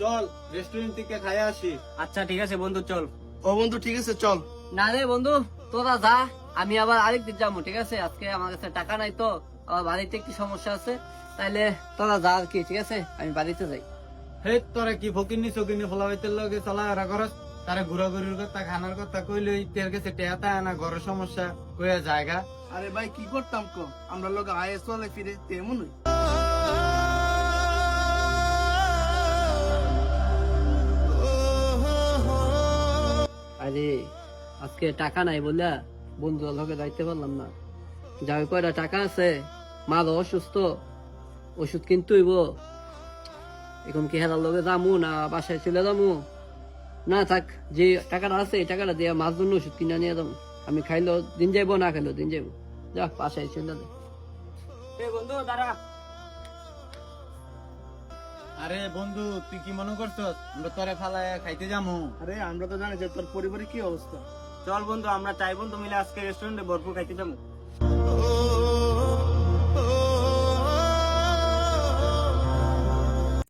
চল রেস্টুরেন্ট থেকে খাইয়া আসি। আচ্ছা ঠিক আছে বন্ধু, চল। ও বন্ধু ঠিক আছে চল। না রে বন্ধু, তোরা যা, আমি আবার আরেকদিন যাবো, ঠিক আছে? আজকে আমার কাছে টাকা নাই তো, আমার বাড়িতে একটু সমস্যা আছে, তাইলে তোরা যা আর কি, ঠিক আছে? আমি বাড়িতে যাই। হে তোরা কি ফকিরনি চকিরনি ফলাবাইতের লগে চলাফেরা করস? তারা ঘোরাঘুরির কথা খানার কথা কইলই তের কাছে টেহাতা আনা ঘরের সমস্যা কইয়া জায়গা। আরে ভাই কি করতাম কো, আমরা লোক আয়ে চলে ফিরে তেমন আরে আজকে টাকা নাই বলে বন্ধু লগে যাইতে পারলাম না। যাই কয়টা টাকা আছে, মা তো অসুস্থ, ওষুধ কিনতে হইব। এখন কি হেলার লগে যামু না বাসায় চলে যামু? না থাক, যে টাকাটা আছে এই টাকাটা দিয়ে মাছ জন্য ওষুধ কিনে নিয়ে যাবো। আমি খাইলেও দিন যাইবো, না খাইলেও দিন যাইবো। যা বাসায় চলে যা। বন্ধু দাঁড়া। আরে বন্ধু তুই কি মনে করছস আমরা তোরে ফালায় খাইতে যামু? আরে আমরা তো জানি যে তোর পরিবারের কি অবস্থা। চল বন্ধু, আমরা চাই বন্ধু মিলে আজকে রেস্টুরেন্টে ভরপুর খাইতে যাবো। ও